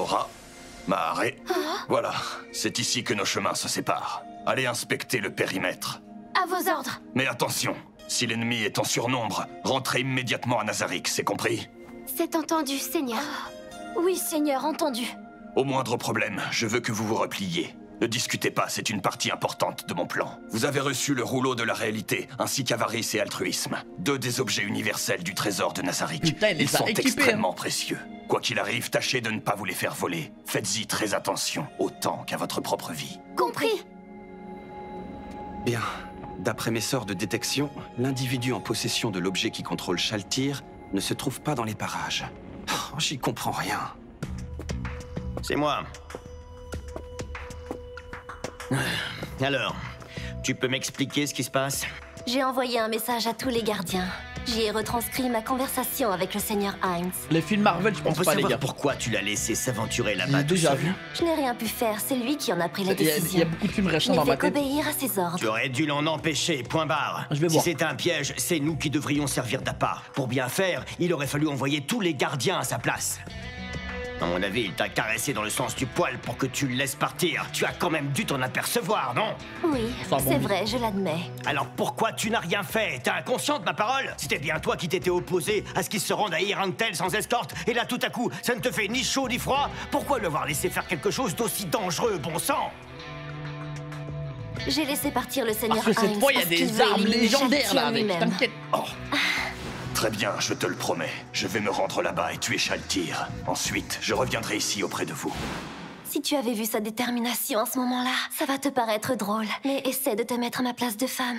Aura, Maare. Voilà, c'est ici que nos chemins se séparent. Allez inspecter le périmètre. À vos ordres. Mais attention, si l'ennemi est en surnombre, rentrez immédiatement à Nazarick, c'est compris? C'est entendu, Seigneur. Oui, Seigneur, entendu. Au moindre problème, je veux que vous vous repliez. Ne discutez pas, c'est une partie importante de mon plan. Vous avez reçu le rouleau de la réalité, ainsi qu'avarice et altruisme. Deux des objets universels du trésor de Nazarick. Putain, ils sont équipés, extrêmement précieux. Quoi qu'il arrive, tâchez de ne pas vous les faire voler. Faites-y très attention, autant qu'à votre propre vie. Compris. Bien. D'après mes sorts de détection, l'individu en possession de l'objet qui contrôle Shaltyr ne se trouve pas dans les parages. Oh, j'y comprends rien. C'est moi. Alors, tu peux m'expliquer ce qui se passe? J'ai envoyé un message à tous les gardiens. J'y ai retranscrit ma conversation avec le Seigneur Heinz. Les films Marvel, je On pense peut pas, les savoir gars. pourquoi tu l'as laissé s'aventurer là-bas J'ai tout déjà seul? vu. Je n'ai rien pu faire, c'est lui qui en a pris la Il y décision. a beaucoup de films Je récents n'ai dans ma fait tête. qu'obéir à ses ordres. Tu aurais dû l'en empêcher, point barre. Je vais Si voir. c'était un piège, c'est nous qui devrions servir d'appât. Pour bien faire, il aurait fallu envoyer tous les gardiens à sa place. À mon avis, il t'a caressé dans le sens du poil pour que tu le laisses partir. Tu as quand même dû t'en apercevoir, non? Oui, Enfin, bon, c'est oui. vrai, je l'admets. Alors pourquoi tu n'as rien fait? T'es inconscient de ma parole? C'était bien toi qui t'étais opposé à ce qu'il se rende à Irantel sans escorte, et là tout à coup, ça ne te fait ni chaud ni froid? Pourquoi lui avoir laissé faire quelque chose d'aussi dangereux, bon sang? J'ai laissé partir le Seigneur Parce que cette Heinz fois, il y a parce qu'il des veut armes éliminer légendaires Shaltyr là avec. lui-même. T'inquiète. Oh. Très bien, je te le promets. Je vais me rendre là-bas et tuer Shaltyr. Ensuite, je reviendrai ici auprès de vous. Si tu avais vu sa détermination à ce moment-là, ça va te paraître drôle. Mais essaie de te mettre à ma place de femme.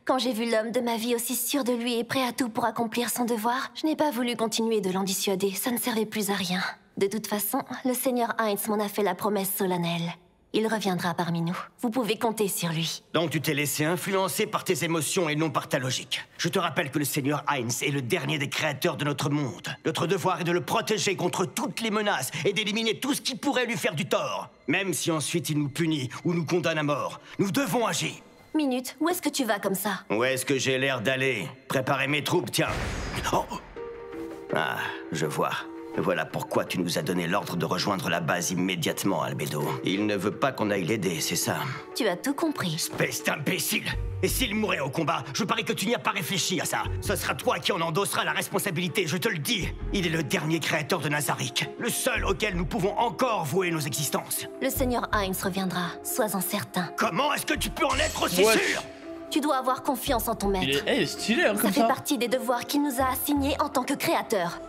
Quand j'ai vu l'homme de ma vie aussi sûr de lui et prêt à tout pour accomplir son devoir, je n'ai pas voulu continuer de l'en dissuader. Ça ne servait plus à rien. De toute façon, le Seigneur Heinz m'en a fait la promesse solennelle. Il reviendra parmi nous. Vous pouvez compter sur lui. Donc tu t'es laissé influencer par tes émotions et non par ta logique. Je te rappelle que le Seigneur Heinz est le dernier des créateurs de notre monde. Notre devoir est de le protéger contre toutes les menaces et d'éliminer tout ce qui pourrait lui faire du tort. Même si ensuite il nous punit ou nous condamne à mort, nous devons agir. Minute, où est-ce que tu vas comme ça? Où est-ce que j'ai l'air d'aller? Préparer mes troupes, tiens. Oh. Ah, je vois. Voilà pourquoi tu nous as donné l'ordre de rejoindre la base immédiatement, Albedo. Il ne veut pas qu'on aille l'aider, c'est ça? Tu as tout compris. Espèce d'imbécile! Et s'il mourait au combat, je parie que tu n'y as pas réfléchi à ça. Ce sera toi qui en endossera la responsabilité, je te le dis. Il est le dernier créateur de Nazarick, le seul auquel nous pouvons encore vouer nos existences. Le Seigneur Heinz reviendra, sois-en certain. Comment est-ce que tu peux en être aussi Ouais. sûr? Tu dois avoir confiance en ton maître. Il est stylé, hein, Ça comme fait ça. partie des devoirs qu'il nous a assignés en tant que créateur.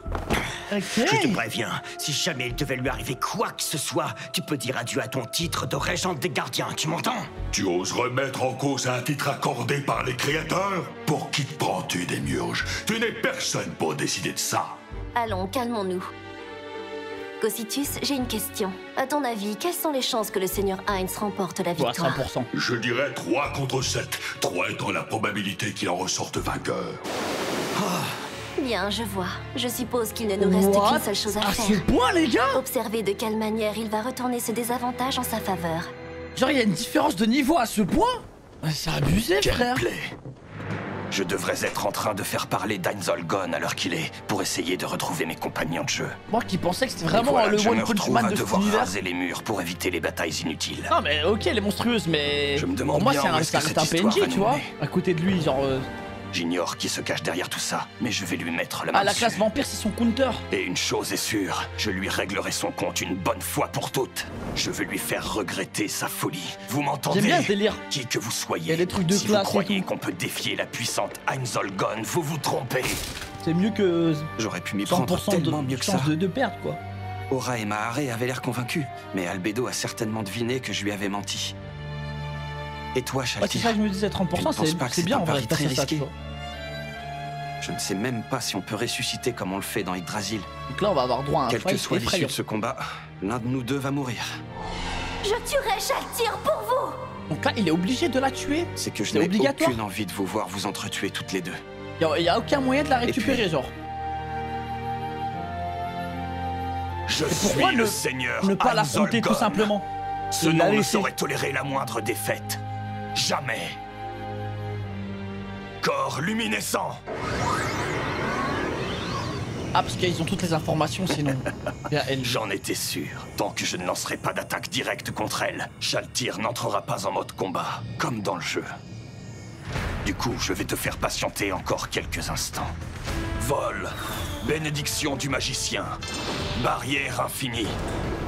Ok. Je te préviens, si jamais il devait lui arriver quoi que ce soit, tu peux dire adieu à ton titre de régente des gardiens, tu m'entends? Tu oses remettre en cause un titre accordé par les créateurs? Pour qui te prends-tu, Démiurge? Tu n'es personne pour décider de ça. Allons, calmons-nous. Cocytus, j'ai une question. À ton avis, quelles sont les chances que le Seigneur Heinz remporte la Ouais, victoire? 100%. Je dirais 3 contre 7. 3 étant la probabilité qu'il en ressorte vainqueur. Bien, je vois. Je suppose qu'il ne nous reste What? qu'une seule chose à À ce faire. point, les gars? Observer de quelle manière il va retourner ce désavantage en sa faveur. Genre, il y a une différence de niveau à ce point? C'est abusé, frère. Quelle plaie! Je devrais être en train de faire parler d'Einzolgon à l'heure qu'il est, pour essayer de retrouver mes compagnons de jeu. Moi qui pensais que c'était Et vraiment voilà le que je One me Punch retrouve Man à de cet devoir univers. raser les murs pour éviter les batailles inutiles. Non mais ok, elle est monstrueuse, mais Je me demande pour moi bien c'est où un, est-ce ça que reste un cette histoire PNJ, va tu nous vois, mener. à côté de lui, genre... J'ignore qui se cache derrière tout ça, mais je vais lui mettre la main Ah, la dessus. classe vampire, c'est son counter. Et une chose est sûre, je lui réglerai son compte une bonne fois pour toutes. Je veux lui faire regretter sa folie. Vous m'entendez? J'aime bien ce délire. Qui que vous soyez, Il y a des trucs de si classe et vous croyez tout. qu'on peut défier la puissante Einzolgon, vous vous trompez. C'est mieux que J'aurais pu m'y prendre 100% tellement de mieux que ça. chance de perdre, quoi. Aura et Maare avaient l'air convaincus, mais Albedo a certainement deviné que je lui avais menti. Et toi, Ouais, c'est Shaltyr, ça que je me disais, Tu ne 30%, penses pas que c'est c'est bien un en vrai, pari de passer très ça, tu risqué? vois. je ne sais même pas si on peut ressusciter comme on le fait dans Yggdrasil. Donc là, on va avoir droit à un Quelle que fight soit l'issue effrayant. de ce combat, l'un de nous deux va mourir. Je tuerai Shaltyr pour vous! Donc là, il est obligé de la tuer. C'est que je C'est n'ai obligatoire. aucune envie de vous voir vous entretuer toutes les deux. Il y a aucun moyen de la récupérer, puis- genre. Je pourquoi suis ne- le seigneur Ne pas l'affronter tout Einzolgon. simplement. Ce Il l'a nom ne laissé. saurait tolérer la moindre défaite. Jamais. Corps luminescent. Ah, parce qu'ils ont toutes les informations sinon. Bien, elle... J'en étais sûr. Tant que je ne lancerai pas d'attaque directe contre elle, Shaltyr n'entrera pas en mode combat, comme dans le jeu. Du coup, je vais te faire patienter encore quelques instants. Vol, bénédiction du magicien, barrière infinie,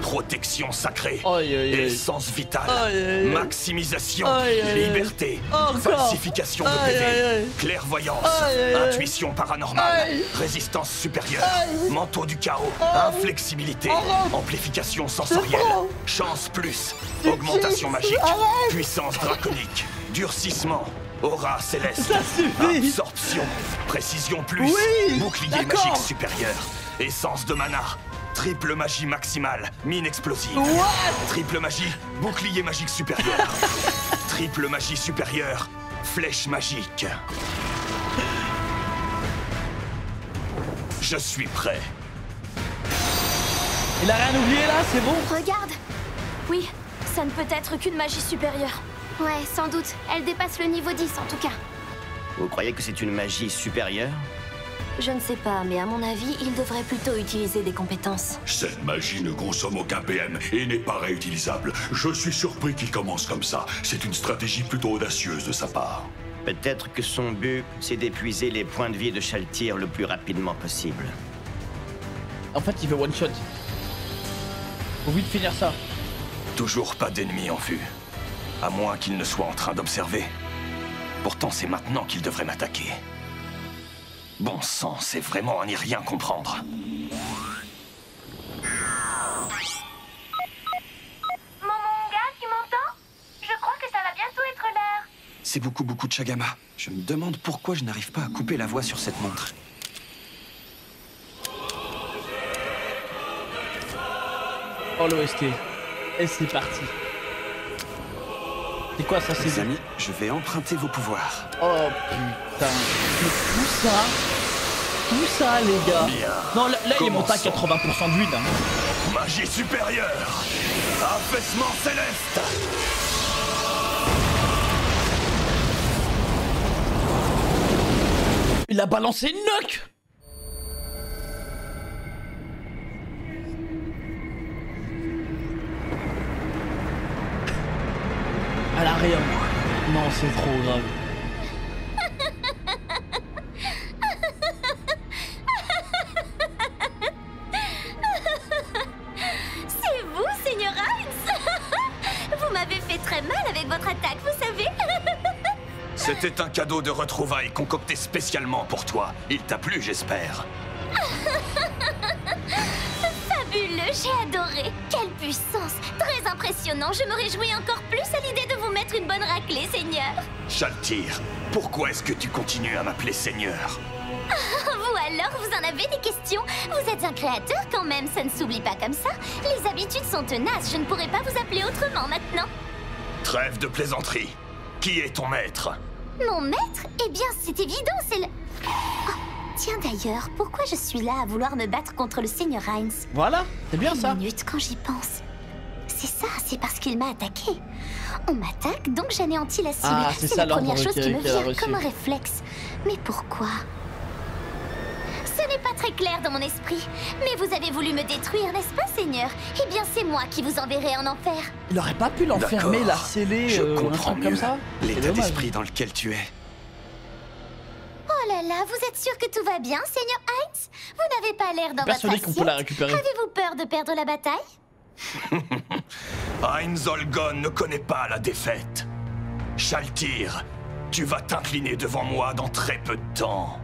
protection sacrée, Aïe, aïe, aïe. essence vitale, Aïe, aïe, aïe. maximisation, Aïe, aïe, aïe. liberté, Encore. falsification de Aïe, PV, aïe, aïe. clairvoyance, Aïe, aïe, aïe. intuition paranormale, Aïe. résistance supérieure, Aïe. manteau du chaos, Aïe. inflexibilité, Arrête. amplification sensorielle, trop. chance plus, augmentation magique, Arrête. puissance draconique, durcissement, aura céleste, Ça suffit. absorption, précision plus, Oui, bouclier d'accord. magique supérieur, essence de mana, triple magie maximale, mine explosive, What? triple magie, bouclier magique supérieur, triple magie supérieure, flèche magique. Je suis prêt. Il a rien oublié là, c'est bon? Regarde. Oui, ça ne peut être qu'une magie supérieure. Ouais, sans doute. Elle dépasse le niveau 10 en tout cas. Vous croyez que c'est une magie supérieure? Je ne sais pas, mais à mon avis, il devrait plutôt utiliser des compétences. Cette magie ne consomme aucun PM et n'est pas réutilisable. Je suis surpris qu'il commence comme ça. C'est une stratégie plutôt audacieuse de sa part. Peut-être que son but, c'est d'épuiser les points de vie de Shaltyr le plus rapidement possible. En fait, il veut one shot. Faut vite finir ça. Toujours pas d'ennemis en vue. À moins qu'il ne soit en train d'observer. Pourtant, c'est maintenant qu'il devrait m'attaquer. Bon sang, c'est vraiment à n'y rien comprendre. Momonga, tu m'entends? Je crois que ça va bientôt être l'heure. C'est beaucoup de Chagama. Je me demande pourquoi je n'arrive pas à couper la voix sur cette montre. Oh, l'OST. Et c'est parti. C'est quoi ça, Les c'est... amis, je vais emprunter vos pouvoirs. Oh putain. Mais tout ça, les gars. Bien. Non, là il est monté à Commençons. 80% de vide. Hein. Magie supérieure! Affaissement céleste! Il a balancé une nuque. Elle a rien. Non, c'est trop grave. C'est vous, Seigneur Hines? Vous m'avez fait très mal avec votre attaque, vous savez. C'était un cadeau de retrouvailles concocté spécialement pour toi. Il t'a plu, j'espère. Fabuleux, j'ai adoré. Quelle puissance. Très impressionnant. Je me réjouis encore plus à l'idée de vous mettre une bonne raclée, Seigneur. Shaltyr, pourquoi est-ce que tu continues à m'appeler Seigneur? Vous alors, vous en avez des questions? Vous êtes un créateur quand même, ça ne s'oublie pas comme ça. Les habitudes sont tenaces, je ne pourrais pas vous appeler autrement maintenant. Trêve de plaisanterie. Qui est ton maître? Mon maître? Eh bien, c'est évident, c'est le... Oh, tiens d'ailleurs, pourquoi je suis là à vouloir me battre contre le Seigneur Hines? Voilà, c'est bien ça. Une minute, quand j'y pense. C'est ça, c'est parce qu'il m'a attaqué. On m'attaque, donc j'anéantis la cible. Ah, c'est ça la première l'ordre chose qui me qu'elle a vient reçu. comme un réflexe. Mais pourquoi? Ce n'est pas très clair dans mon esprit. Mais vous avez voulu me détruire, n'est-ce pas, Seigneur? Eh bien, c'est moi qui vous enverrai en enfer. Il aurait pas pu l'enfermer, D'accord. la sceller, Je un comprends truc comme mieux ça. C'est L'état dommage. d'esprit dans lequel tu es. Oh là là, vous êtes sûr que tout va bien, Seigneur Hines? Vous n'avez pas l'air dans votre Persuadé assiette. qu'on peut la récupérer. Avez-vous peur de perdre la bataille? Heinz Olgon ne connaît pas la défaite. Shaltyr, tu vas t'incliner devant moi dans très peu de temps.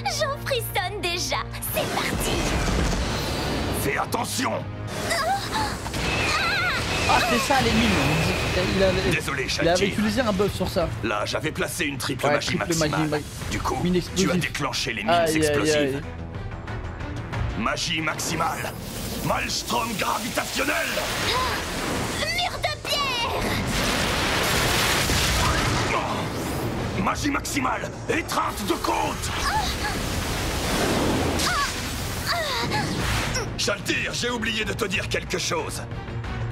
J'en frissonne déjà. C'est parti. Fais attention! Ah, c'est ça les mines. Désolé, Il avait Shaltyr. utilisé un buff sur ça. Là, j'avais placé une triple Ouais, magie triple maximale. magie, Du coup, mine tu explosive. as déclenché les mines Aïe, aïe, explosives. aïe. Magie maximale. Maelstrom gravitationnel. Mur de pierre. Magie maximale. Étreinte de côte. Shaltyr, j'ai oublié de te dire quelque chose.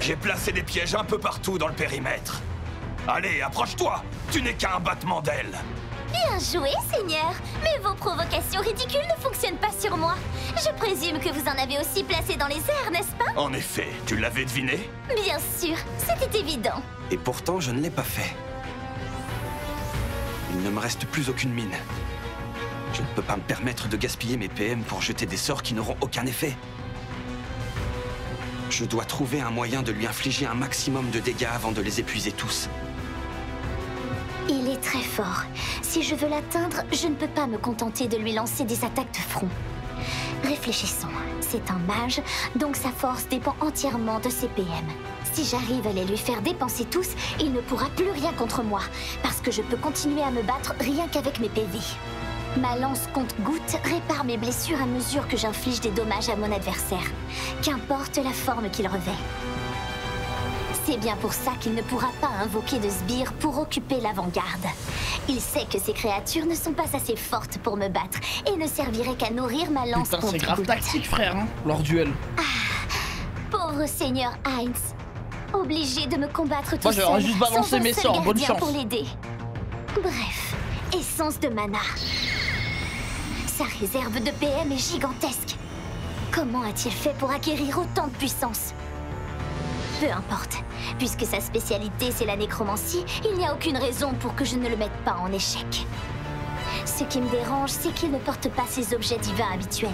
J'ai placé des pièges un peu partout dans le périmètre. Allez, approche-toi. Tu n'es qu'un battement d'aile. Bien joué, Seigneur. Mais vos provocations ridicules ne fonctionnent pas sur moi. Je présume que vous en avez aussi placé dans les airs, n'est-ce pas? En effet, tu l'avais deviné? Bien sûr, c'était évident. Et pourtant, je ne l'ai pas fait. Il ne me reste plus aucune mine. Je ne peux pas me permettre de gaspiller mes PM pour jeter des sorts qui n'auront aucun effet. Je dois trouver un moyen de lui infliger un maximum de dégâts avant de les épuiser tous. Il est très fort. Si je veux l'atteindre, je ne peux pas me contenter de lui lancer des attaques de front. Réfléchissons. C'est un mage, donc sa force dépend entièrement de ses PM. Si j'arrive à les lui faire dépenser tous, il ne pourra plus rien contre moi, parce que je peux continuer à me battre rien qu'avec mes PV. Ma lance compte-gouttes répare mes blessures à mesure que j'inflige des dommages à mon adversaire, qu'importe la forme qu'il revêt. C'est bien pour ça qu'il ne pourra pas invoquer de sbires pour occuper l'avant-garde. Il sait que ces créatures ne sont pas assez fortes pour me battre et ne serviraient qu'à nourrir ma lance Putain, c'est grave compte-gouttes. tactique, frère, hein, leur duel. Pauvre Seigneur Heinz, obligé de me combattre tout Moi, seul, j'aurais juste balancé sans un mes seul sorts, bonne gardien chance. pour l'aider. Bref, essence de mana. Sa réserve de PM est gigantesque. Comment a-t-il fait pour acquérir autant de puissance? Peu importe, puisque sa spécialité c'est la nécromancie, il n'y a aucune raison pour que je ne le mette pas en échec. Ce qui me dérange, c'est qu'il ne porte pas ses objets divins habituels.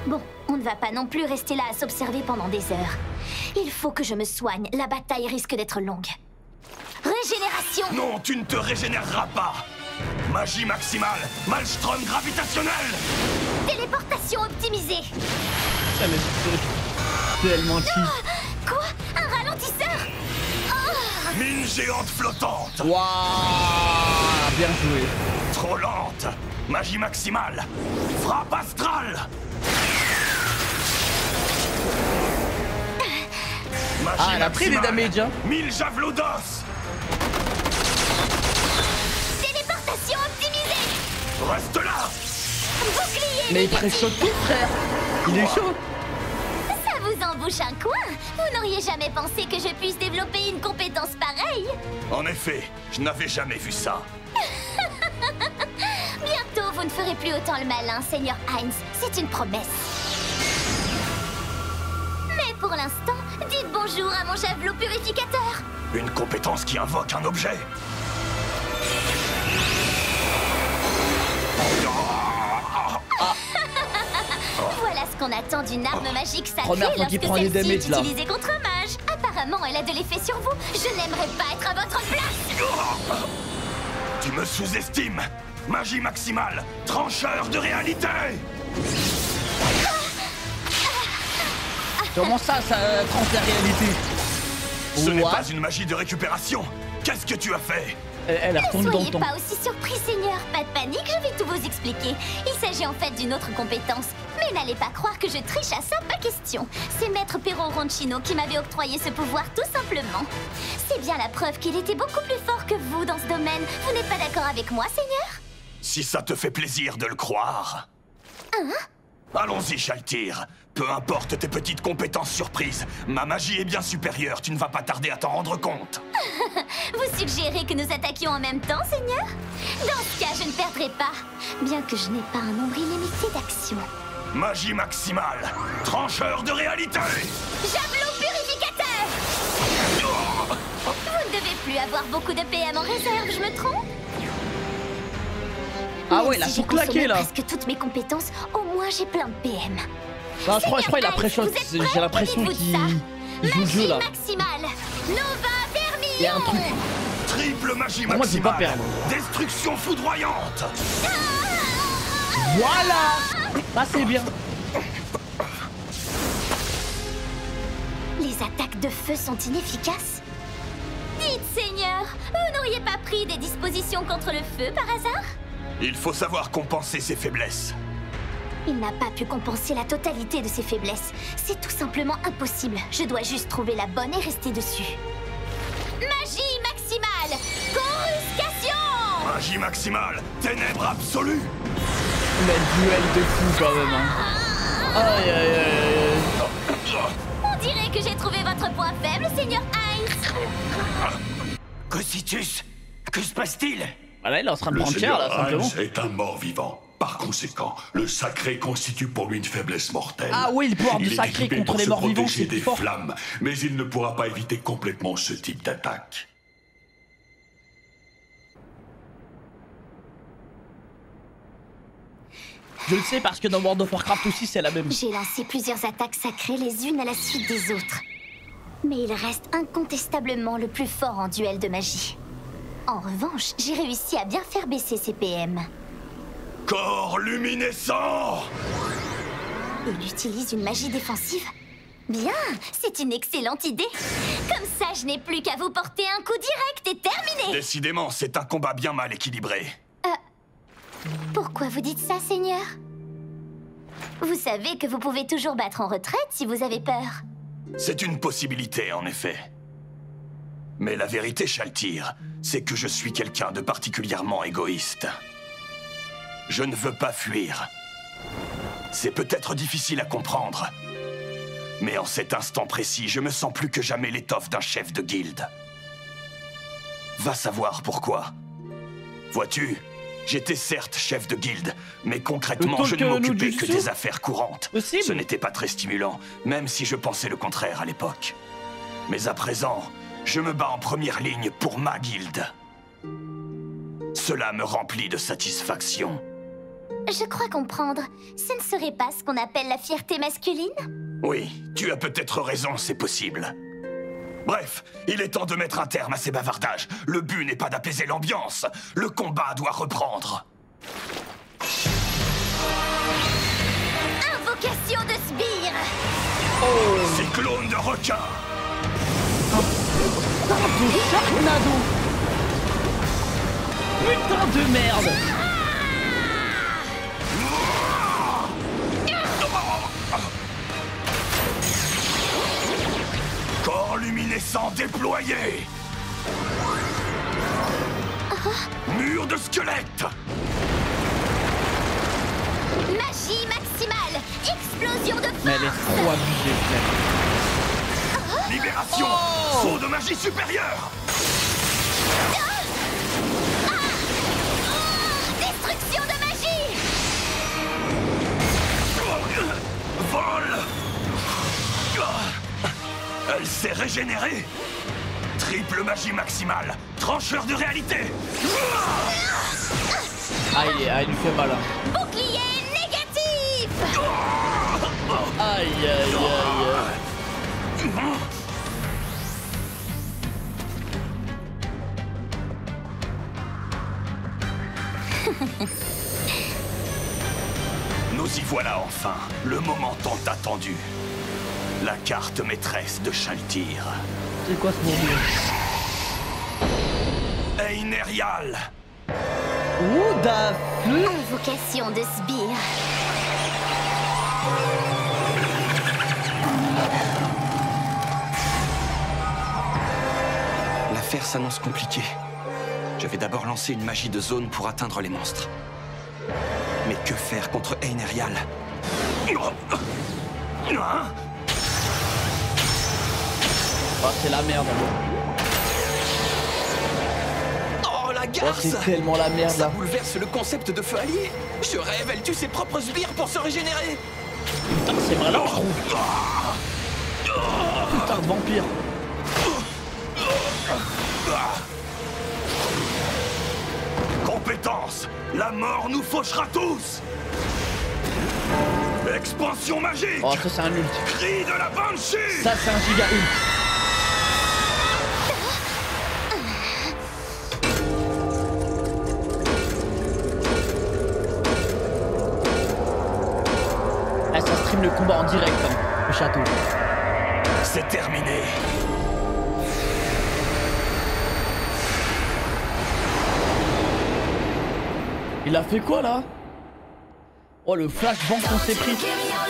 Bon, on ne va pas non plus rester là à s'observer pendant des heures. Il faut que je me soigne, la bataille risque d'être longue. Régénération! Non, tu ne te régénéreras pas! Magie maximale, Maelstrom gravitationnel! Téléportation optimisée! Putain, mais c'est tellement cheap. Quoi? Un ralentisseur? Mine géante flottante! Waouh, bien joué. Trop lente! Magie maximale! Frappe astrale! Magie Ah, elle a pris des maximale. damages, hein. 1000 javelots d'os! Téléportation optimisée! Reste là! Bouclier! Mais il pressionne tout, frère. Il est chaud. Ça vous embouche un coin? Vous n'auriez jamais pensé que je puisse développer une compétence pareille? En effet, je n'avais jamais vu ça. Bientôt, vous ne ferez plus autant le malin, Seigneur Heinz. C'est une promesse. Mais pour l'instant, dites bonjour à mon javelot purificateur. Une compétence qui invoque un objet. Voilà ce qu'on attend d'une arme magique sacrée Première fois qu'il lorsque prend des celle-ci est damages, là. utilisée contre un mage. Apparemment, elle a de l'effet sur vous. Je n'aimerais pas être à votre place. Tu me sous-estimes! Magie maximale, trancheur de réalité! Comment ça tranche la réalité? Ce n'est What? pas une magie de récupération! Qu'est-ce que tu as fait? Elle Ne retourne dans le soyez temps. pas aussi surpris, Seigneur. Pas de panique, je vais tout vous expliquer. Il s'agit en fait d'une autre compétence. Mais n'allez pas croire que je triche à ça, pas question. C'est Maître Pero Roncino qui m'avait octroyé ce pouvoir, tout simplement. C'est bien la preuve qu'il était beaucoup plus fort que vous dans ce domaine. Vous n'êtes pas d'accord avec moi, Seigneur? Si ça te fait plaisir de le croire. Allons-y, Shaltir. Peu importe tes petites compétences surprises, ma magie est bien supérieure, tu ne vas pas tarder à t'en rendre compte. Vous suggérez que nous attaquions en même temps, Seigneur? Dans ce cas, je ne perdrai pas. Bien que je n'ai pas un nombre illimité d'actions. Magie maximale, trancheur de réalité! Javelot purificateur! Vous ne devez plus avoir beaucoup de PM en réserve, je me trompe? Ah Même ouais, il a si tout j'ai consommé claqué, là. presque toutes mes compétences, au moins j'ai plein de PM. Non, je crois il a pré-shot. Vous êtes J'ai prêts? l'impression Dites-vous qu'il ça. il joue le jeu, là. Magie maximale! Nova Il y a un Vermillon! truc. Triple magie Moi, je vais pas maximale, perdre. destruction foudroyante! Voilà. Ah, c'est bien. Les attaques de feu sont inefficaces? Dites, Seigneur, vous n'auriez pas pris des dispositions contre le feu par hasard? Il faut savoir compenser ses faiblesses. Il n'a pas pu compenser la totalité de ses faiblesses. C'est tout simplement impossible. Je dois juste trouver la bonne et rester dessus. Magie maximale! Coruscation! Magie maximale, ténèbres absolues! Mais duel de fou quand même. Hein. Aïe aïe aïe aïe. On dirait que j'ai trouvé votre point faible, Seigneur Heinz. Cocytus, que se passe-t-il? Ah là, il est en train de Le prendre cher, là, Seigneur simplement. Heinz est un mort-vivant. Par conséquent, le sacré constitue pour lui une faiblesse mortelle. Ah oui, le pouvoir du Il est sacré équipé contre pour les se morts-vivants, protéger c'est des fort. flammes, mais il ne pourra pas éviter complètement ce type d'attaque. Je le sais parce que dans World of Warcraft aussi, c'est la même. J'ai lancé plusieurs attaques sacrées les unes à la suite des autres. Mais il reste incontestablement le plus fort en duel de magie. En revanche, j'ai réussi à bien faire baisser ses PM. Corps luminescent! Il utilise une magie défensive? Bien, c'est une excellente idée. Comme ça, je n'ai plus qu'à vous porter un coup direct et terminé. Décidément, c'est un combat bien mal équilibré. Pourquoi vous dites ça, Seigneur? Vous savez que vous pouvez toujours battre en retraite si vous avez peur. C'est une possibilité, en effet. Mais la vérité, Shaltir, c'est que je suis quelqu'un de particulièrement égoïste. Je ne veux pas fuir. C'est peut-être difficile à comprendre. Mais en cet instant précis, je me sens plus que jamais l'étoffe d'un chef de guilde. Va savoir pourquoi. Vois-tu, j'étais certes chef de guilde, mais concrètement, je ne m'occupais que des affaires courantes. Possible. Ce n'était pas très stimulant, même si je pensais le contraire à l'époque. Mais à présent, je me bats en première ligne pour ma guilde. Cela me remplit de satisfaction. Je crois comprendre. Ce ne serait pas ce qu'on appelle la fierté masculine? Oui, tu as peut-être raison, c'est possible. Bref, il est temps de mettre un terme à ces bavardages. Le but n'est pas d'apaiser l'ambiance. Le combat doit reprendre. Invocation de sbire! Cyclone de requin. De Sharknado. Putain de merde. Corps luminescent déployé. Mur de squelette. Magie maximale! Explosion de Mais elle est force! trop abusée, frère. Libération. Saut de magie supérieure. Destruction de magie! Vol. Elle s'est régénérée. Triple magie maximale. Trancheur de réalité. Ah, il lui fait mal. Hein. Bouclier négatif! Aïe, aïe, aïe. Nous y voilà enfin. Le moment tant attendu. La carte maîtresse de Shaltir. C'est quoi ce mot? Einerial. Ouh, da feu. Invocation de sbire. L'affaire s'annonce compliquée. Je vais d'abord lancer une magie de zone pour atteindre les monstres. Mais que faire contre Einerial? Oh, c'est la merde. Oh, la Oh, garce! c'est tellement la merde, Ça là. bouleverse le concept de feu allié. Je rêve, elle tue ses propres sbires pour se régénérer. Putain, c'est vrai, là, je trouve. Putain de vampire. Compétence. La mort nous fauchera tous. Expansion magique. Oh, ça, c'est un ult. Cri de la Banshee. Ça, c'est un giga ult. Ah, ça stream le combat en direct, hein, le château. C'est terminé. Il a fait quoi, là? Oh, le flashbang qu'on s'est pris. Ah,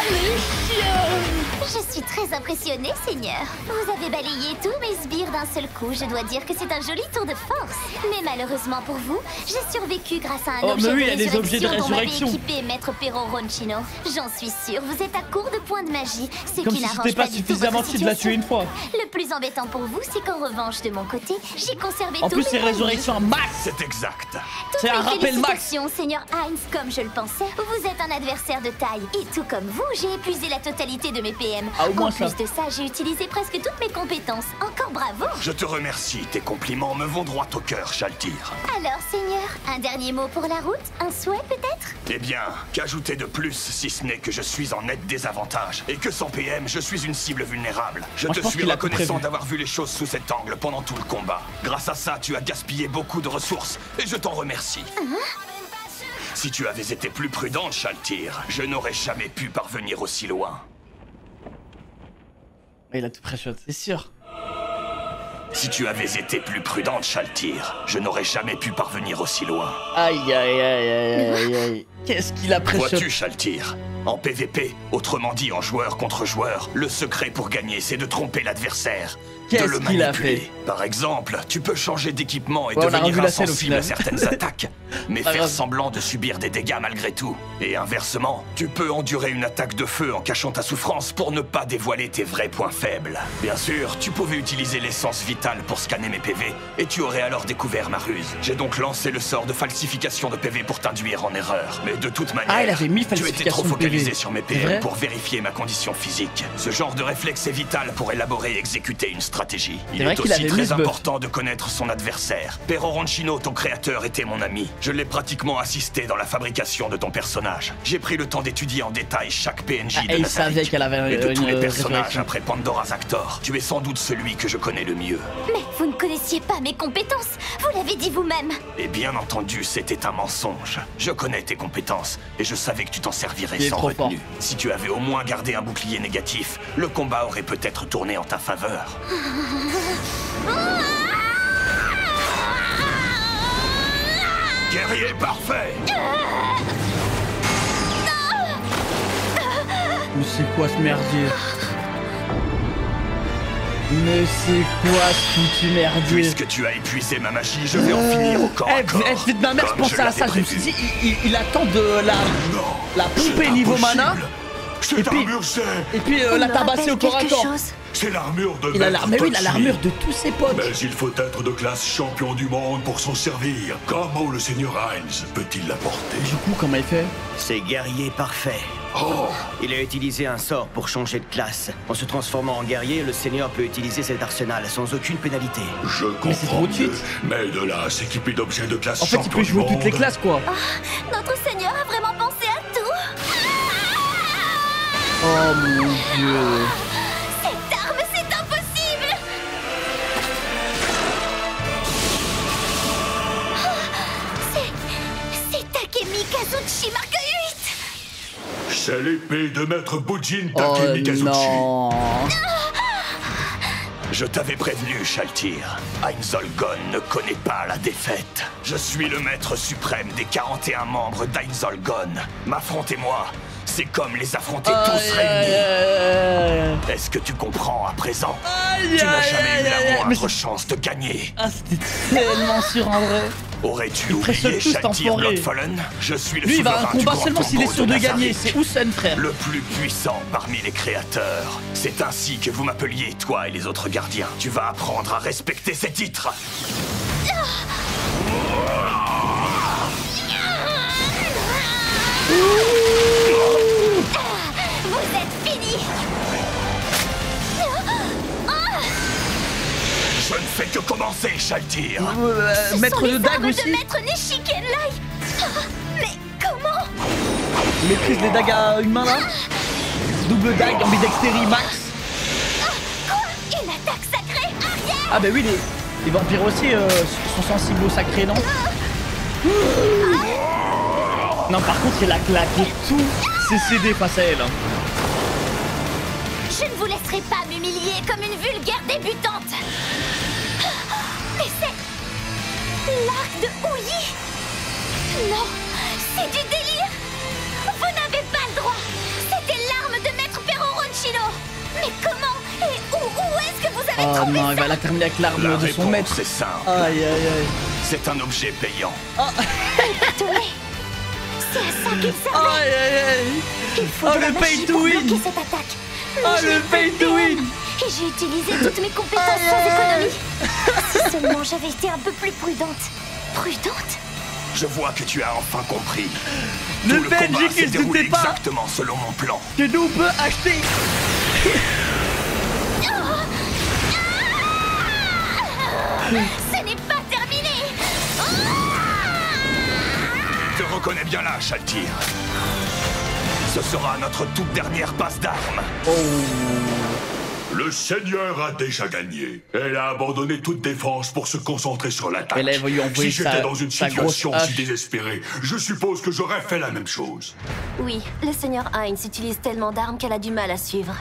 les chiens. Je suis très impressionnée, Seigneur. Vous avez balayé tous mes sbires d'un seul coup. Je dois dire que c'est un joli tour de force. Mais malheureusement pour vous, j'ai survécu grâce à un objet mais oui, de il y a des objets de résurrection dont m'avait résurrection. équipé Maître Perro Roncino. J'en suis sûre, vous êtes à court de points de magie, ce Comme qui si n'arrange c'était pas pas du tout suffisamment votre si de la tuer une situation. fois. Le plus embêtant pour vous, c'est qu'en revanche, de mon côté, j'ai conservé En tous plus, mes c'est points de vie. résurrection max. C'est exact. C'est un rappel max. Félicitations, Seigneur Heinz, comme je le pensais. Vous êtes un adversaire de taille. Et tout comme vous, j'ai épuisé la totalité de mes PM. Ah, au moins en plus ça. de ça, j'ai utilisé presque toutes mes compétences. Encore bravo. Je te remercie, tes compliments me vont droit au cœur, Shaltir. Alors, Seigneur, un dernier mot pour la route? Un souhait peut-être? Eh bien, qu'ajouter de plus si ce n'est que je suis en net désavantage et que sans PM, je suis une cible vulnérable. Je Moi, je te pense suis qu'il a tout reconnaissant prévu. d'avoir vu les choses sous cet angle pendant tout le combat. Grâce à ça, tu as gaspillé beaucoup de ressources et je t'en remercie. Si tu avais été plus prudente, Shaltir, je n'aurais jamais pu parvenir aussi loin. Il a tout pré-shot, c'est sûr. Si tu avais été plus prudente, Shaltir, je n'aurais jamais pu parvenir aussi loin. Aïe, aïe, aïe, aïe, aïe, aïe. Qu'est-ce qu'il a pré-shot? Vois-tu, Shaltir, en PVP, autrement dit en joueur contre joueur, le secret pour gagner, c'est de tromper l'adversaire. De Qu'est-ce le qu'il a manipuler. fait? Par exemple, tu peux changer d'équipement et Ouais, on a devenir revu la scène au insensible à final. certaines attaques, mais Pas faire grave. semblant de subir des dégâts malgré tout. Et inversement, tu peux endurer une attaque de feu en cachant ta souffrance pour ne pas dévoiler tes vrais points faibles. Bien sûr, tu pouvais utiliser l'essence vitale pour scanner mes PV, et tu aurais alors découvert ma ruse. J'ai donc lancé le sort de falsification de PV pour t'induire en erreur. Mais de toute manière, Ah, il avait mis tu étais falsification trop de PV. focalisé sur mes C'est vrai PM pour vérifier ma condition physique. Ce genre de réflexe est vital pour élaborer et exécuter une stratégie. Il vrai est qu'il aussi avait mis très ce buff. important de connaître son adversaire. Perro Roncino, ton créateur, était mon ami. Je l'ai pratiquement assisté dans la fabrication de ton personnage. J'ai pris le temps d'étudier en détail chaque PNJ Ah, de et il Nazarick. savait qu'elle avait Et de une tous les personnages résurrection. après Pandora's Actor, tu es sans doute celui que je connais le mieux. Mais vous ne connaissiez pas mes compétences. Vous l'avez dit vous-même. Et bien entendu, c'était un mensonge. Je connais tes compétences et je savais que tu t'en servirais Il est sans trop retenue. fort. Si tu avais au moins gardé un bouclier négatif, le combat aurait peut-être tourné en ta faveur. Guerrier parfait! Mais c'est quoi ce merdier? Mais c'est quoi ce foutu merdier? Puisque tu as épuisé ma magie, je vais en finir au corps à corps. Eh, de ma mère, je comme pensais à ça. Je me l'avais suis prévu. dit, il attend de la pomper C'est niveau impossible. mana. Cette Et puis- armure, c'est... Et puis On la me tabasser rappelle au corps à quelque corps. chose. C'est l'armure de Il a Maître l'armure, oui, il a Toshi. l'armure de tous ses potes. Mais il faut être de classe champion du monde pour s'en servir. Comment le seigneur Heinz peut-il l'apporter? Du coup, comment il fait? C'est guerrier parfait. Oh, Il a utilisé un sort pour changer de classe. En se transformant en guerrier, le seigneur peut utiliser cet arsenal sans aucune pénalité. je Mais c'est comprends trop cheat. mieux. Mais de là à s'équiper d'objets de classe En fait, il champion peut du jouer monde... toutes les classes, quoi. Notre Seigneur a vraiment pensé à tout. Oh mon dieu. Cette arme, c'est impossible. C'est Takemi Kazuchi Mark 8. C'est l'épée de Maître Bujin Oh Takemi Kazuchi. non. Je t'avais prévenu, Shaltir. Einzolgon ne connaît pas la défaite. Je suis le maître suprême des 41 membres d'Einzolgon. M'affrontez-moi, c'est comme les affronter tous réunis. Est-ce que tu comprends à présent? Aïe, Tu n'as aïe, jamais eu aïe, aïe. la Mais moindre c'est- chance de gagner. Ah, c'était tellement sûr en vrai. Aurais-tu Il presse oublié tous, cet Shaltir enfoiré. Bloodfallen? Je suis le Lui, il va à un souverain du combat grand seulement s'il est tombeau sûr de gagner. Nazarick. C'est Houssen, frère. Le plus puissant parmi les créateurs. C'est ainsi que vous m'appeliez, toi et les autres gardiens. Tu vas apprendre à respecter ces titres. Vous êtes fini. Je ne fais que commencer, Shaltir. Ce Maître sont de les dague armes aussi. de Maître Nishikenlai. Mais comment? Il maîtrise les dagues à une main là. Double dague, ambidextérie max. Quoi? Une attaque sacrée arrière. Ah bah oui, les vampires aussi sont sensibles au sacré, non? Non, par contre, il a claqué tout ses CD face à elle. hein. Je ne vous laisserai pas m'humilier comme une vulgaire débutante. Mais c'est... l'arc de Ouyi. Non, c'est du délire. Vous n'avez pas le droit. C'était l'arme de Maître Perro Roncino. Oh non, il va la terminer avec l'arme La de son réponse maître. est simple. Aïe aïe aïe. C'est un objet payant. Bâtonnet. C'est à ça qu'il servait. Aïe aïe aïe. Il faut Oh, de la le magie pay to pour win. bloquer cette attaque. Oh le pay to win. Et j'ai utilisé toutes mes compétences sans économie. Si seulement j'avais été un peu plus prudente. Prudente? Je vois que tu as enfin compris. Le Tout le PNJ combat qui s'est se déroulé doutait pas. exactement selon mon plan. Que nous on peut acheter. Ce n'est pas terminé. Te reconnais bien là, Shaltir. Ce sera notre toute dernière passe d'armes. Le Seigneur a déjà gagné. Elle a abandonné toute défense pour se concentrer sur l'attaque. Elle va lui envoyer Si j'étais dans une sa situation grosse si hache. désespérée, je suppose que j'aurais fait la même chose. Oui, le seigneur Heinz utilise tellement d'armes qu'elle a du mal à suivre.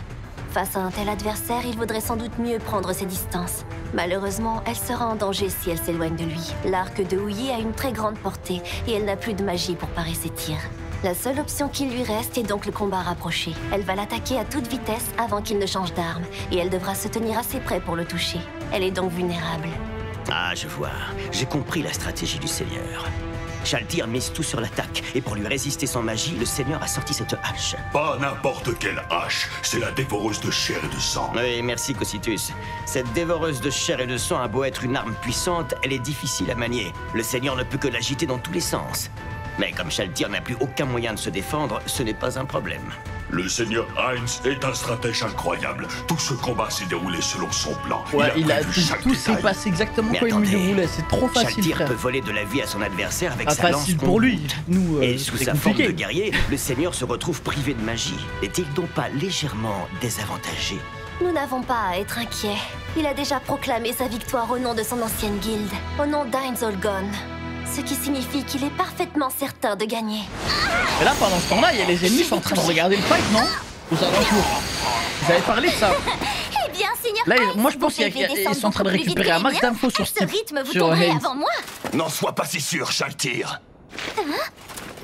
Face à un tel adversaire, il vaudrait sans doute mieux prendre ses distances. Malheureusement, elle sera en danger si elle s'éloigne de lui. L'arc de Houyi a une très grande portée et elle n'a plus de magie pour parer ses tirs. La seule option qui lui reste est donc le combat rapproché. Elle va l'attaquer à toute vitesse avant qu'il ne change d'arme et elle devra se tenir assez près pour le toucher. Elle est donc vulnérable. Ah, je vois. J'ai compris la stratégie du Seigneur. Shaltir mise tout sur l'attaque, et pour lui résister sans magie, le Seigneur a sorti cette hache. Pas n'importe quelle hache, c'est la dévoreuse de chair et de sang. Oui, merci Cocytus. Cette dévoreuse de chair et de sang a beau être une arme puissante, elle est difficile à manier. Le Seigneur ne peut que l'agiter dans tous les sens. Mais comme Shaltir n'a plus aucun moyen de se défendre, ce n'est pas un problème. Le Seigneur Heinz est un stratège incroyable. Tout ce combat s'est déroulé selon son plan. Ouais, il a prévu chaque tout s'est détail. passé exactement Mais comme il attendez, le voulait. C'est trop facile, Shaltir frère. peut voler de la vie à son adversaire avec Ah, sa lance facile pour lui. Nous, Et sous c'est sa forme de compliqué. guerrier, le Seigneur se retrouve privé de magie. N'est-il donc pas légèrement désavantagé? Nous n'avons pas à être inquiets. Il a déjà proclamé sa victoire au nom de son ancienne guilde, au nom d'Heinz Olgon. Ce qui signifie qu'il est parfaitement certain de gagner. Et là, pendant ce temps-là, il y a les ennemis qui sont en train de regarder le fight, non? Aux alentours. Vous avez parlé de ça? Eh bien, Seigneur Là, Heinz, moi, je pense vous qu'ils devez descendre sont en train de beaucoup plus vite récupérer que un les max miens. d'infos sur À ce rythme, vous sur tomberez Heinz. avant moi. N'en sois pas si sûr, Shaltir.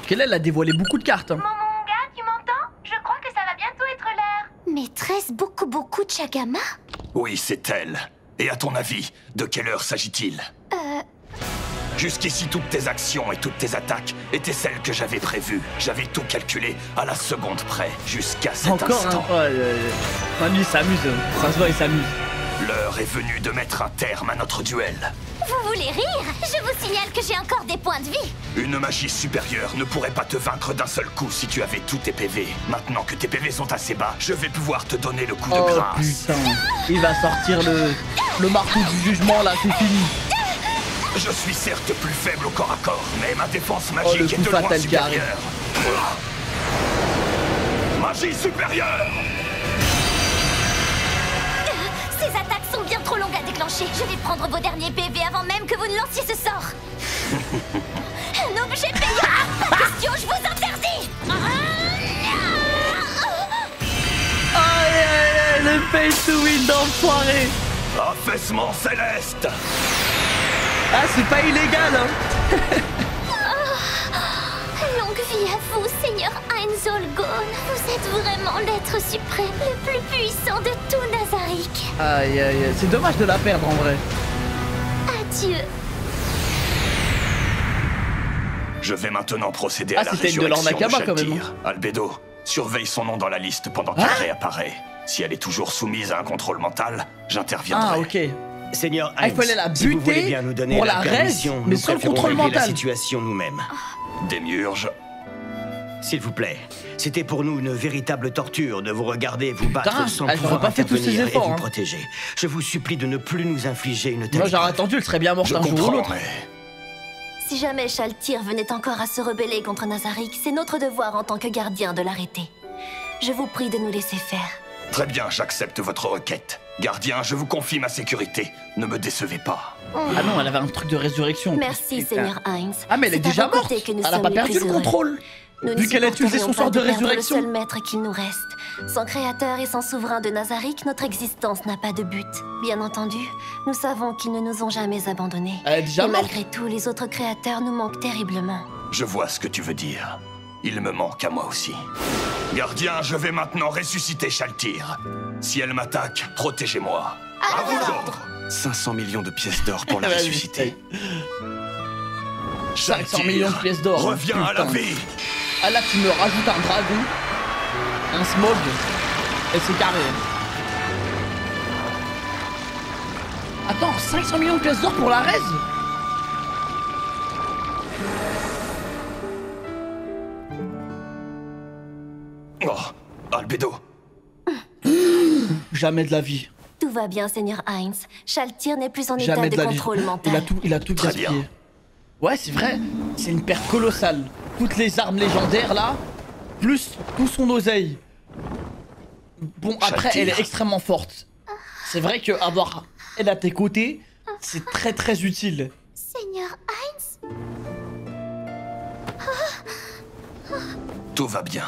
Qu'elle elle a dévoilé beaucoup de cartes. Hein. Momonga, tu m'entends? Je crois que ça va bientôt être l'heure. Maîtresse beaucoup de Chagama? Oui, c'est elle. Et à ton avis, de quelle heure s'agit-il? Jusqu'ici, toutes tes actions et toutes tes attaques étaient celles que j'avais prévues. J'avais tout calculé à la seconde près, jusqu'à cet Encore instant. un. Ouais, lui, il s'amuse. Ça se voit, il s'amuse. L'heure est venue de mettre un terme à notre duel. Vous voulez rire? Je vous signale que j'ai encore des points de vie. Une magie supérieure ne pourrait pas te vaincre d'un seul coup si tu avais tous tes PV. Maintenant que tes PV sont assez bas, je vais pouvoir te donner le coup de Oh grâce. putain. Il va sortir le marteau du jugement là, c'est fini. Je suis certes plus faible au corps à corps, mais ma défense Oh, magique le est coup de loin fatal qui arrive. supérieure. Magie supérieure! Ces attaques sont bien trop longues à déclencher. Je vais prendre vos derniers PV avant même que vous ne lanciez ce sort. Un objet payant. Pas question, je vous interdis. Aïe aïe aïe, le pay to win d'enfoiré. Affaissement céleste! Ah, c'est pas illégal, hein. Longue vie à vous, Seigneur Heinz Olgon. Vous êtes vraiment l'être suprême, le plus puissant de tout Nazarick. Aïe aïe aïe, c'est dommage de la perdre en vrai. Adieu. Je vais maintenant procéder à la c'était une de résurrection de l'Ornakaba, quand même. Shaltir. Albedo, surveille son nom dans la liste pendant qu'il réapparaît. Si elle est toujours soumise à un contrôle mental, j'interviendrai. Ah, ok. Seigneur Ah, il Heinz, fallait la si vous buter voulez bien nous donner pour la la permission, raise, mais nous sans le préférons contrôle régler la mental. situation nous-mêmes. Démiurge, S'il vous plaît, c'était pour nous une véritable torture de vous regarder vous battre Putain, sans elle pouvoir aurait pas fait tous ces intervenir et efforts, vous hein. protéger. Je vous supplie de ne plus nous infliger une telle Moi, j'aurais épreuve. attendu, elle serait bien morte je un jour ou comprends, l'autre. mais... Si jamais Shaltir venait encore à se rebeller contre Nazarick, c'est notre devoir en tant que gardien de l'arrêter. Je vous prie de nous laisser faire. Très bien, j'accepte votre requête. Gardien, je vous confie ma sécurité. Ne me décevez pas. Ah non, elle avait un truc de résurrection. Merci, Putain. Seigneur Heinz. Ah, mais elle est C'est à déjà vos morte. côtés que nous Elle a sommes pas les perdu plus le heureux. contrôle. Nous Vu ne qu'elle a utilisé son supporterions sort de pas perdre résurrection. le seul maître qu'il nous reste. Sans créateur et sans souverain de Nazarick, notre existence n'a pas de but. Bien entendu, nous savons qu'ils ne nous ont jamais abandonnés. Elle est déjà et morte. malgré tout, les autres créateurs nous manquent terriblement. Je vois ce que tu veux dire. Il me manque à moi aussi. Gardien, je vais maintenant ressusciter Shaltir. Si elle m'attaque, protégez-moi. À vos ordres. 500 millions de pièces d'or pour la Vas-y, ressusciter. 500 millions de pièces d'or. Reviens à la putain. vie. Ah là, tu me rajoutes un dragon, un smog, et c'est carré. Attends, 500 millions de pièces d'or pour la raise? Oh, Albedo. Jamais de la vie. Tout va bien, Seigneur Heinz. Shaltyr n'est plus en Jamais état de de la vie. contrôle mental. Il a tout Très gaspillé. bien. Ouais, c'est vrai. C'est une perte colossale. Toutes les armes légendaires là, plus tout son oseille. Bon, après, Shaltyr. elle est extrêmement forte. C'est vrai que avoir elle à tes côtés, c'est très très utile. Seigneur Heinz? Tout va bien.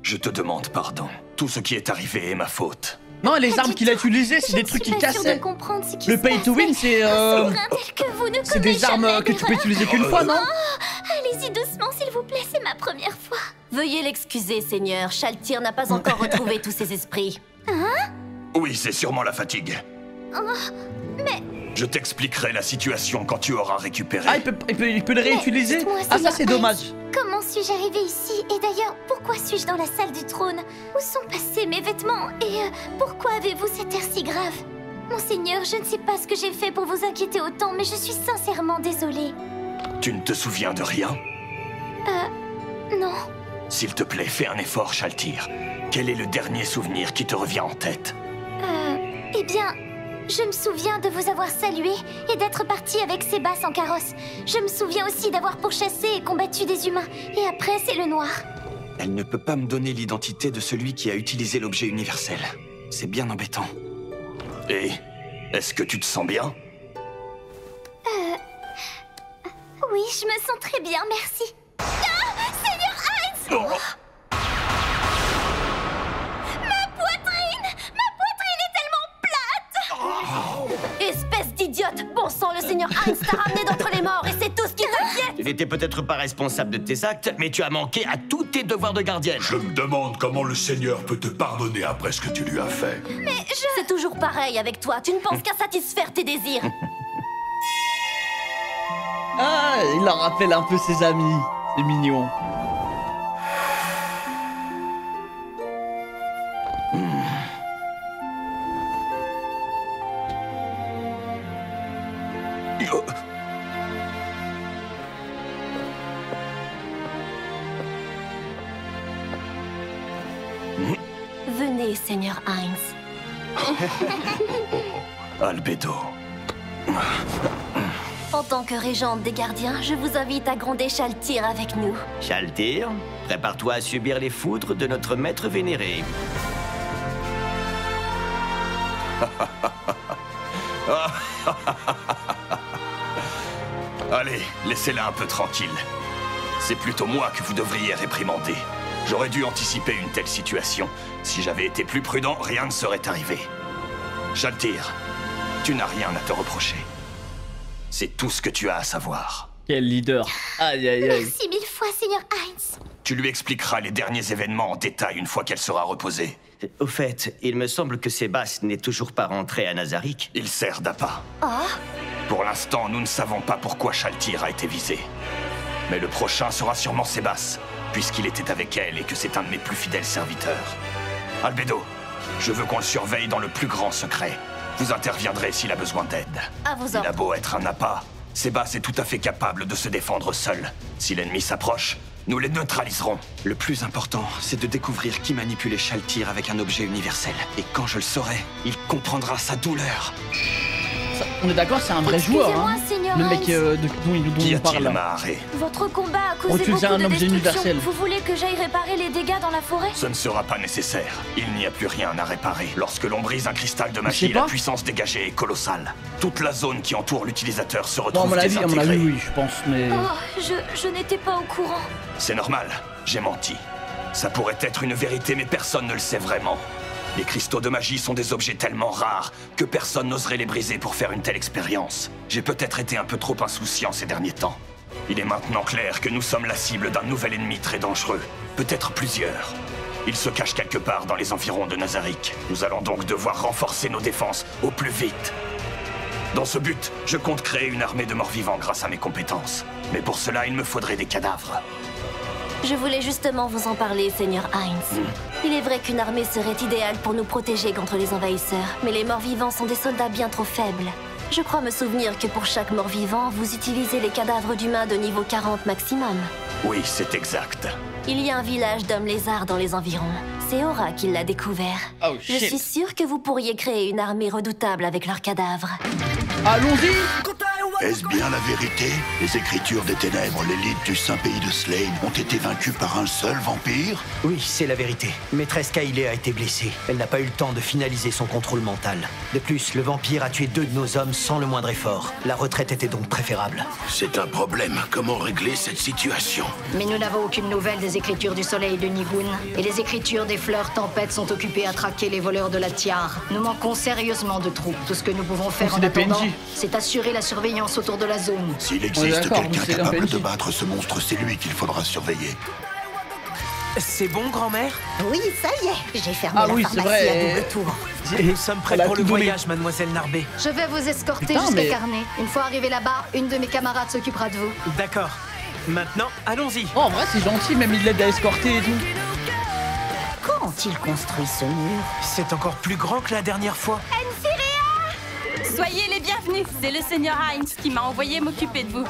Je te demande pardon. Tout ce qui est arrivé est ma faute. Non, les Pas armes du qu'il a tout. utilisées, c'est Je des ne trucs suis qui pas sûre de cassaient. comprendre ce qui Le se pay to passait. win, c'est Un souverain tel que vous ne c'est des connaît armes jamais que tu peux d'erreur. utiliser qu'une fois, non? Allez-y doucement, s'il vous plaît, c'est ma première fois. Veuillez l'excuser, Seigneur. Shaltyr n'a pas encore retrouvé tous ses esprits. Oui, c'est sûrement la fatigue. Mais Je t'expliquerai la situation quand tu auras récupéré. Ah, il peut le réutiliser? dites-moi, Ah, ça Seigneur c'est Heinz, dommage. Comment suis-je arrivée ici? Et d'ailleurs, pourquoi suis-je dans la salle du trône? Où sont passés mes vêtements? Et pourquoi avez-vous cet air si grave? Monseigneur, je ne sais pas ce que j'ai fait pour vous inquiéter autant, mais je suis sincèrement désolée. Tu ne te souviens de rien? Non. S'il te plaît, fais un effort, Shaltyr. Quel est le dernier souvenir qui te revient en tête? Eh bien, je me souviens de vous avoir salué et d'être parti avec Sébas en carrosse. Je me souviens aussi d'avoir pourchassé et combattu des humains. Et après, c'est le noir. Elle ne peut pas me donner l'identité de celui qui a utilisé l'objet universel. C'est bien embêtant. Et est-ce que tu te sens bien? Oui, je me sens très bien, merci. Ah, Seigneur Heinz! Oh, Ma poitrine est tellement plate! Espèce d'idiote! Bon sang, le Seigneur Heinz t'a ramené d'entre les morts et c'est tout ce qui t'inquiète! Tu n'étais peut-être pas responsable de tes actes, mais tu as manqué à tous tes devoirs de gardienne. Je me demande comment le Seigneur peut te pardonner après ce que tu lui as fait. C'est toujours pareil avec toi, tu ne penses qu'à satisfaire tes désirs. Ah, il leur rappelle un peu ses amis. C'est mignon. oh. Venez, Seigneur Heinz. Albedo. En tant que régente des gardiens, je vous invite à gronder Shaltyr avec nous. Shaltyr, prépare-toi à subir les foudres de notre maître vénéré. Allez, laissez-la un peu tranquille. C'est plutôt moi que vous devriez réprimander. J'aurais dû anticiper une telle situation. Si j'avais été plus prudent, rien ne serait arrivé. Shaltyr, tu n'as rien à te reprocher. C'est tout ce que tu as à savoir. Quel leader. Aïe aïe aïe. Merci mille fois, Seigneur Heinz. Tu lui expliqueras les derniers événements en détail une fois qu'elle sera reposée. Au fait, il me semble que Sébas n'est toujours pas rentré à Nazarick. Il sert d'appât. Ah, Pour l'instant, nous ne savons pas pourquoi Shaltyr a été visé. Mais le prochain sera sûrement Sébas, puisqu'il était avec elle et que c'est un de mes plus fidèles serviteurs. Albedo, je veux qu'on le surveille dans le plus grand secret. Vous interviendrez s'il a besoin d'aide. à vos Il a ordres. beau être un appât, Sébas est tout à fait capable de se défendre seul. Si l'ennemi s'approche, nous les neutraliserons. Le plus important, c'est de découvrir qui manipulait Shaltyr avec un objet universel. Et quand je le saurai, il comprendra sa douleur. Ça, on est d'accord, c'est un vrai joueur. Excusez-moi, Hein. Seigneur Le mec Heinz. dont Qu'y il a-t-il, parle. Maharé? Votre combat a causé Utiliser beaucoup un de objet destruction. universel. Vous voulez que j'aille réparer les dégâts dans la forêt? Ce ne sera pas nécessaire. Il n'y a plus rien à réparer. Lorsque l'on brise un cristal de Je magie, sais la pas. puissance dégagée est colossale. Toute la zone qui entoure l'utilisateur se Bon, à retrouve mon avis, désintégrée. oui, je pense, mais. Oh, je n'étais pas au courant. C'est normal, j'ai menti. Ça pourrait être une vérité, mais personne ne le sait vraiment. Les cristaux de magie sont des objets tellement rares que personne n'oserait les briser pour faire une telle expérience. J'ai peut-être été un peu trop insouciant ces derniers temps. Il est maintenant clair que nous sommes la cible d'un nouvel ennemi très dangereux. Peut-être plusieurs. Il se cache quelque part dans les environs de Nazarick. Nous allons donc devoir renforcer nos défenses au plus vite. Dans ce but, je compte créer une armée de morts-vivants grâce à mes compétences. Mais pour cela, il me faudrait des cadavres. Je voulais justement vous en parler, Seigneur Hines. Il est vrai qu'une armée serait idéale pour nous protéger contre les envahisseurs, mais les morts-vivants sont des soldats bien trop faibles. Je crois me souvenir que pour chaque mort-vivant, vous utilisez les cadavres d'humains de niveau 40 maximum. Oui, c'est exact. Il y a un village d'hommes lézards dans les environs. C'est Aura qui l'a découvert. Oh, Je shit. suis sûre que vous pourriez créer une armée redoutable avec leurs cadavres. Allons-y. Est-ce bien la vérité? Les Écritures des Ténèbres, l'élite du Saint-Pays de Slane, ont été vaincues par un seul vampire? Oui, c'est la vérité. Maîtresse Kailé a été blessée. Elle n'a pas eu le temps de finaliser son contrôle mental. De plus, le vampire a tué 2 de nos hommes sans le moindre effort. La retraite était donc préférable. C'est un problème. Comment régler cette situation? Mais nous n'avons aucune nouvelle des écritures du soleil de Nigun. Et les écritures des fleurs tempêtes sont occupées à traquer les voleurs de la tiare. Nous manquons sérieusement de troupes. Tout ce que nous pouvons faire c'est en des attendant, PNJ. c'est assurer la surveillance autour de la zone. S'il On est existe d'accord, quelqu'un c'est un capable PNJ. de battre ce monstre, c'est lui qu'il faudra surveiller. C'est bon, grand-mère? Oui, ça y est, j'ai fermé Ah la oui, c'est pharmacie à vrai. double tour. Nous sommes prêts Elle a pour le tout donné. voyage, mademoiselle Narbé. Je vais vous escorter Putain, jusqu'à mais- Carnet. Une fois arrivé là-bas, une de mes camarades s'occupera de vous. D'accord. Maintenant, allons-y. Oh, en vrai, c'est gentil, même il l'aide à escorter et tout. Quand ont-ils construit ce mur? C'est encore plus grand que la dernière fois. Soyez les bienvenus, c'est le Seigneur Hines qui m'a envoyé m'occuper de vous.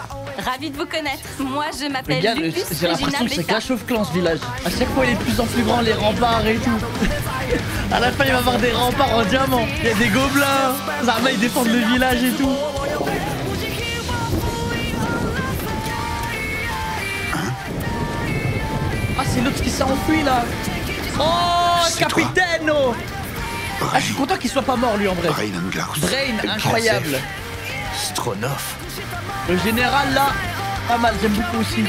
Ravi de vous connaître. Moi, je Les m'appelle gars, Lupus j'ai l'impression Regina que c'est Blessa. Clash of Clans ce village. À chaque fois, il est de plus en plus grand, les remparts et tout. À la fin, il va y avoir des remparts en diamant. Il y a des gobelins. Zarma, ils défendent le village et tout. Ah, c'est l'autre qui s'est enfui là. Oh, C'est toi. capitaine oh. Ah, je suis content qu'il soit pas mort lui en vrai. Brain Brain, incroyable. Stronov. Le général là, pas mal, j'aime beaucoup aussi.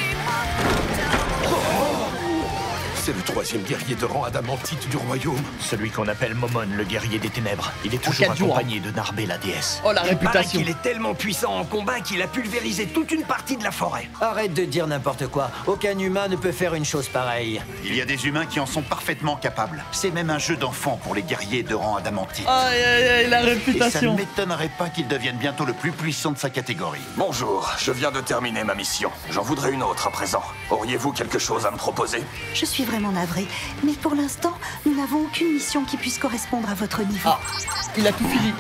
C'est le 3e guerrier de rang adamantite du royaume. Celui qu'on appelle Momon, le guerrier des ténèbres. Il est toujours 4 jours. accompagné de Narbé, la déesse. Oh la Il paraît réputation. qu'il est tellement puissant en combat qu'il a pulvérisé toute une partie de la forêt. Arrête de dire n'importe quoi. Aucun humain ne peut faire une chose pareille. Il y a des humains qui en sont parfaitement capables. C'est même un jeu d'enfant pour les guerriers de rang adamantite. Aïe aïe aïe, la Et ça ne réputation. m'étonnerait pas qu'il devienne bientôt le plus puissant de sa catégorie. Bonjour, je viens de terminer ma mission. J'en voudrais une autre à présent. Auriez-vous quelque chose à me proposer? Je suis vraiment navrée, mais pour l'instant, nous n'avons aucune mission qui puisse correspondre à votre niveau. Ah, il a tout fini.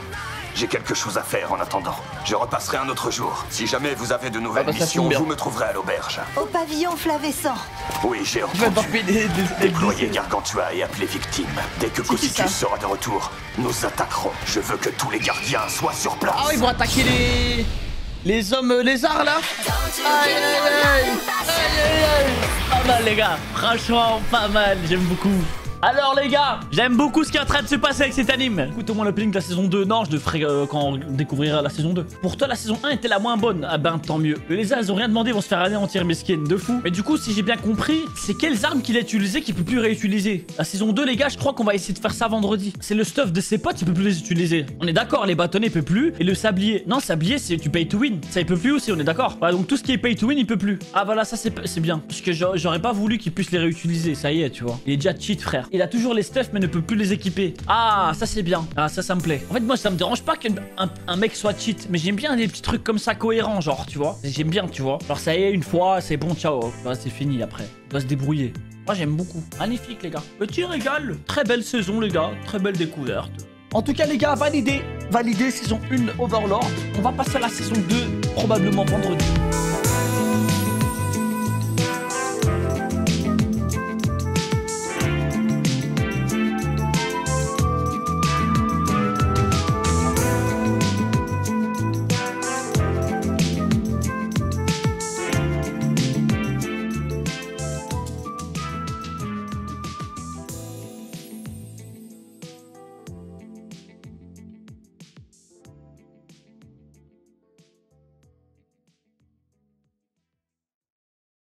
J'ai quelque chose à faire en attendant. Je repasserai un autre jour. Si jamais vous avez de nouvelles bah, ça missions, tombe bien. vous me trouverez à l'auberge. Au pavillon flavescent. Oui, j'ai Il va entendu. dormir des Déployez Gargantua et appelez victime. Dès que C'est qui, ça? Cocytus sera de retour, nous attaquerons. Je veux que tous les gardiens soient sur place. Ah oui, ils vont attaquer les hommes lézards là. Aïe aïe aïe. Aïe aïe aïe. Pas mal les gars, franchement pas mal, j'aime beaucoup. Alors les gars, j'aime beaucoup ce qui est en train de se passer avec cet anime. Écoute au moins l'opening de la saison 2, non je le ferai quand on découvrira la saison 2. Pour toi la saison 1 était la moins bonne, ah ben tant mieux. Les lézards ils ont rien demandé, ils vont se faire anéantir mes skins de fou. Mais du coup si j'ai bien compris, c'est quelles armes qu'il a utilisées qu'il peut plus réutiliser. La saison 2 les gars, je crois qu'on va essayer de faire ça vendredi. C'est le stuff de ses potes, il peut plus les utiliser. On est d'accord, les bâtonnets il peut plus. Et le sablier, non sablier c'est tu pay to win. Ça il peut plus aussi, on est d'accord. Voilà, donc tout ce qui est pay to win il peut plus. Ah voilà ça c'est bien. Parce que j'aurais pas voulu qu'il puisse les réutiliser, ça y est tu vois. Il est déjà cheat frère. Il a toujours les stuff mais ne peut plus les équiper. Ah ça c'est bien. Ah ça me plaît. En fait moi ça me dérange pas qu'un mec soit cheat. Mais j'aime bien des petits trucs comme ça cohérents genre tu vois. J'aime bien tu vois. Genre ça y est une fois c'est bon ciao. Bah, c'est fini après. Il doit se débrouiller. Moi j'aime beaucoup. Magnifique les gars. Petit régal. Très belle saison les gars. Très belle découverte. En tout cas les gars, validé saison 1 Overlord. On va passer à la saison 2 probablement vendredi.